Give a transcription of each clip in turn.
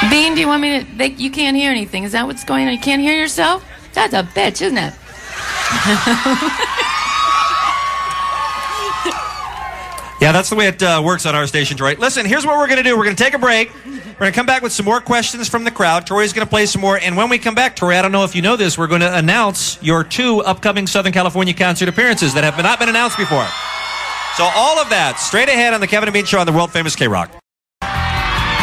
Bean, do you want me to... you can't hear anything. Is that what's going on? You can't hear yourself? That's a bitch, isn't it? Yeah, that's the way it works on our station, Troy. Listen, here's what we're going to do. We're going to take a break. We're going to come back with some more questions from the crowd. Tori's going to play some more. And when we come back, Tori, I don't know if you know this, we're going to announce your 2 upcoming Southern California concert appearances that have not been announced before. So all of that straight ahead on the Kevin and Bean Show on the world-famous KROQ.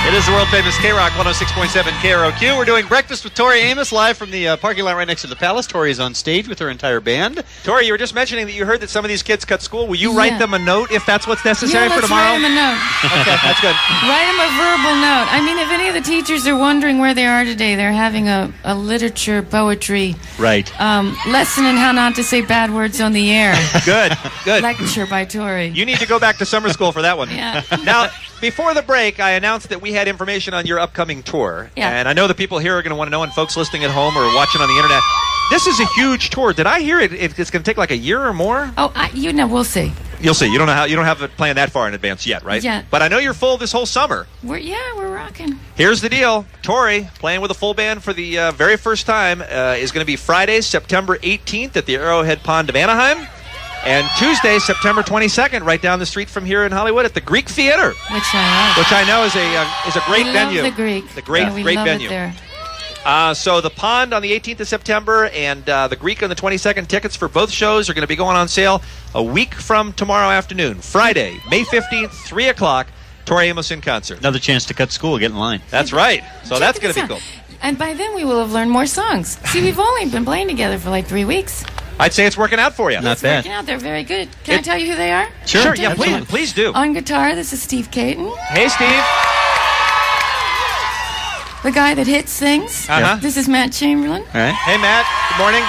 It is the world-famous KROQ 106.7 KROQ. We're doing Breakfast with Tori Amos live from the parking lot right next to the Palace. Tori is on stage with her entire band. Tori, you were just mentioning that you heard that some of these kids cut school. Will you write them a note if that's what's necessary for tomorrow? Write them a note. Okay, that's good. Write them a verbal note. I mean, if any of the teachers are wondering where they are today, they're having a literature, poetry lesson in how not to say bad words on the air. Good. Lecture by Tori. You need to go back to summer school for that one. Yeah. Now, before the break, I announced that we had information on your upcoming tour. Yeah. And I know the people here are going to want to know, and folks listening at home or watching on the internet. This is a huge tour. Did I hear it's going to take like a year or more? Oh, we'll see. You'll see. You don't have it planned that far in advance yet, right? Yeah. But I know you're full this whole summer. We're rocking. Here's the deal. Tori, playing with a full band for the very first time, is going to be Friday, September 18th at the Arrowhead Pond of Anaheim. And Tuesday, September 22nd, right down the street from here in Hollywood at the Greek Theater. Which I know is a great venue. Love the Greek. The great venue. It there. So the Pond on the 18th of September and the Greek on the 22nd. Tickets for both shows are going to be going on sale a week from tomorrow afternoon, Friday, May 15th, 3 o'clock. Tori Amos in concert. Another chance to cut school, get in line. That's right. So that's going to be cool. And by then we will have learned more songs. See, we've only been playing together for like 3 weeks. I'd say it's working out for you. Not bad. Working out. They're very good. Can I tell you who they are? Sure. Yeah, please do. On guitar, this is Steve Caton. Hey, Steve. The guy that hits things. This is Matt Chamberlain. All right. Hey, Matt. Good morning.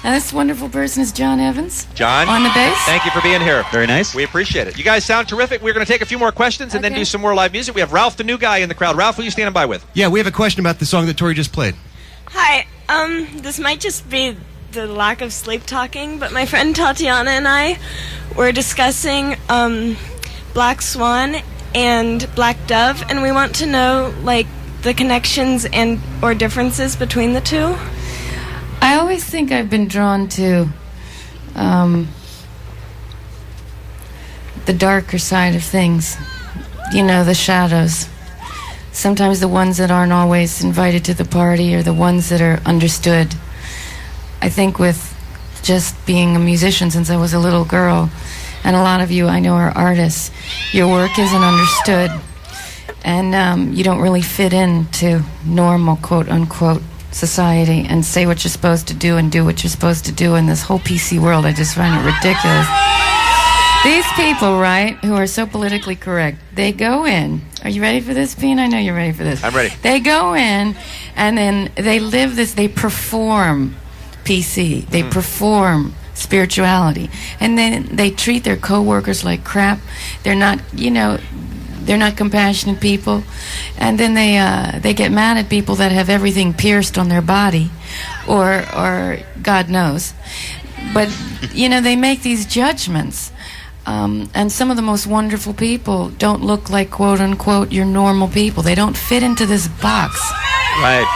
And this wonderful person is John Evans. John. On the bass. Thank you for being here. Very nice. We appreciate it. You guys sound terrific. We're going to take a few more questions and then do some more live music. We have Ralph, the new guy, in the crowd. Ralph, who are you standing by with? Yeah, we have a question about the song that Tori just played. Hi. This might just be the lack of sleep talking, but my friend Tatiana and I were discussing Black Swan and Black Dove, and we want to know the connections and or differences between the two. I always think I've been drawn to the darker side of things, the shadows. Sometimes the ones that aren't always invited to the party are the ones that are understood. I think with just being a musician since I was a little girl, and a lot of you I know are artists, your work isn't understood, and you don't really fit into normal, quote-unquote, society and say what you're supposed to do and do what you're supposed to do in this whole PC world. I just find it ridiculous. These people, right, who are so politically correct, they go in. Are you ready for this, Bean? I know you're ready for this. I'm ready. They go in, and then they live this, they perform PC. They perform spirituality. And then they treat their coworkers like crap. They're not, they're not compassionate people. And then they get mad at people that have everything pierced on their body, or God knows. But, they make these judgments. And some of the most wonderful people don't look like, quote unquote, your normal people. They don't fit into this box. Right.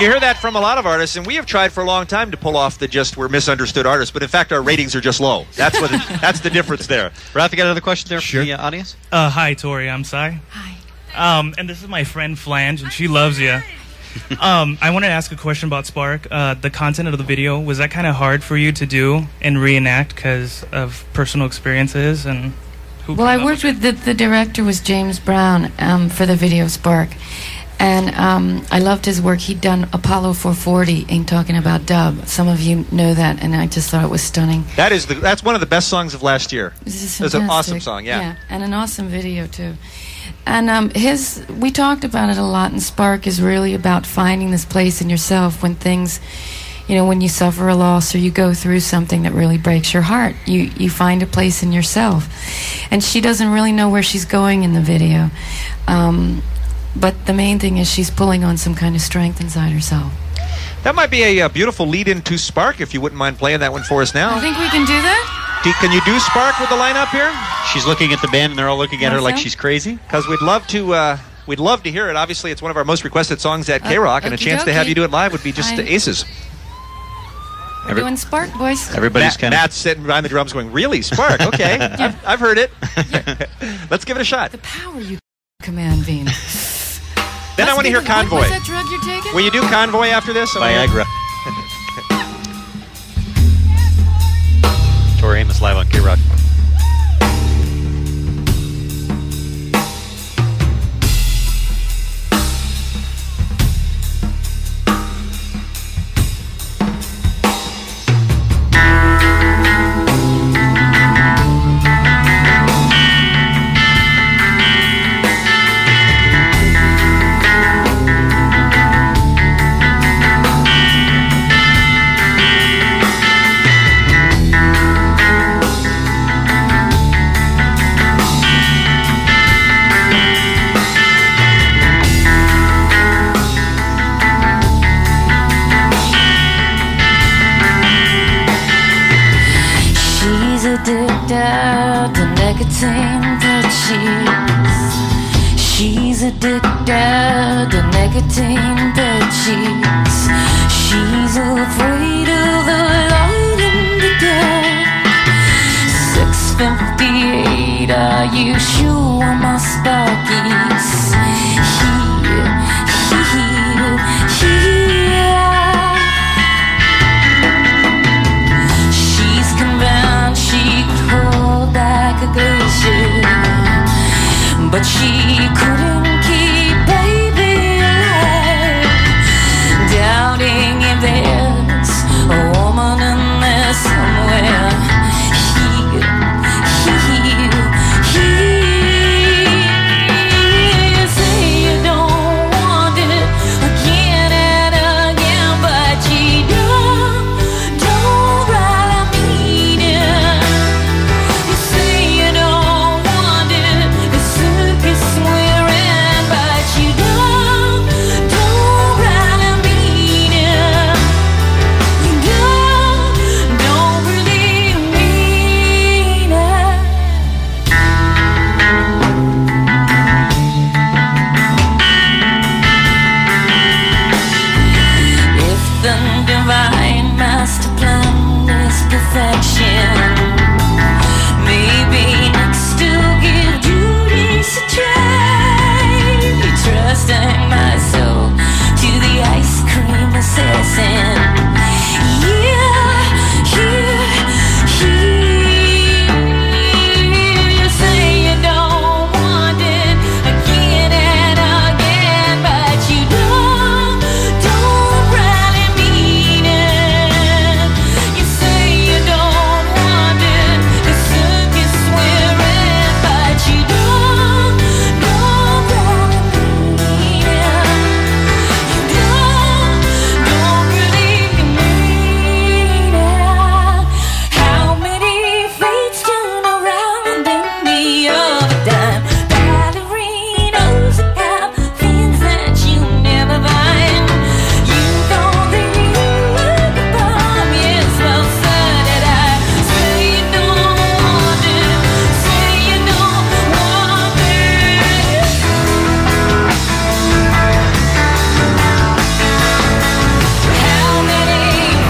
You hear that from a lot of artists, and we have tried for a long time to pull off we're misunderstood artists, but in fact our ratings are just low. That's that's the difference there. Ralph, you got another question there Sure. from the audience? Hi, Tori. I'm Cy. Hi. And this is my friend Flange, and she loves you. I want to ask a question about Spark. The content of the video, was that kind of hard for you to do and reenact because of personal experiences? And well, I worked with the director was James Brown for the video Spark. And I loved his work. He'd done Apollo 440 in talking about dub. Some of you know that, and I just thought it was stunning. That's one of the best songs of last year. This is It was an awesome song, yeah. And an awesome video, too. And we talked about it a lot, and Spark is really about finding this place in yourself when things, when you suffer a loss or you go through something that really breaks your heart, you find a place in yourself. And she doesn't really know where she's going in the video. But the main thing is she's pulling on some kind of strength inside herself. That might be a beautiful lead-in to Spark, if you wouldn't mind playing that one for us now. I think we can do that. Can you do Spark with the lineup here? She's looking at the band, and they're all looking at her like she's crazy. Because we'd love to hear it. Obviously, it's one of our most requested songs at KROQ, and a chance to have you do it live would be just aces. We're doing Spark, boys. Everybody's kind of... Matt's sitting behind the drums going, really? Spark? Okay. Yeah. I've heard it. Let's give it a shot. The power you command, Bean. Then I want to hear Convoy. What's that drug you're taking? Will you do Convoy after this? Viagra. Tori Amos live on KROQ. Addicted to nicotine patches. She's addicted to nicotine patches. She's afraid of the light in the dark. 6:58, are you sure my Sparky's here? She's convinced she could hold back a glacier, but she couldn't keep baby alive, doubting if there's a woman in there somewhere. You say you don't want it again and again, but you don't really mean it. You say you don't want it, the circus we're in, but you don't really mean it. You don't really mean it. If the divine master plan is perfection, maybe next to give duties a try. Be trusting my soul to the ice cream assassin. You say you don't want it again and again, but you don't really mean it. You say you don't want it, the circus we're in, but you don't really mean it. You don't really mean it. How many fates turn around in the other time? Ballerinos have things that you never find. You don't think you look above, yes, well, so did I. Say you don't want it, say you don't want it. How many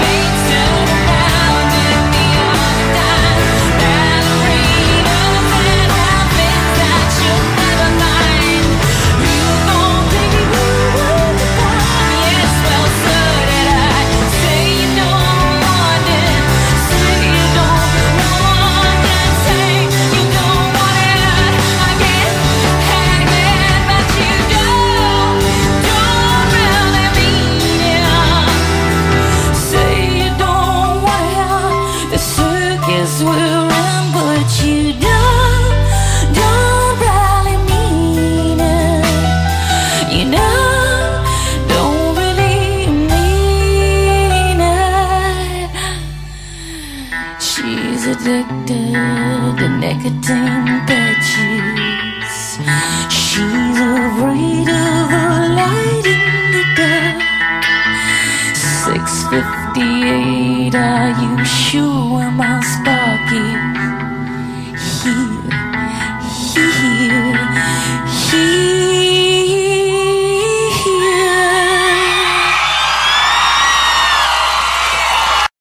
fates turn around in the other time? Ballerinos that have things that you'll never find. You don't think you look above, yes, well, so did I. Say you don't want it, say you don't want it, say you don't want it again, but you don't really mean it. Say you don't want it, the circus we're in, but you don't really mean it. You don't really mean it. She's addicted to nicotine patches. She's afraid of 58, are you sure where my spark is? Here, here.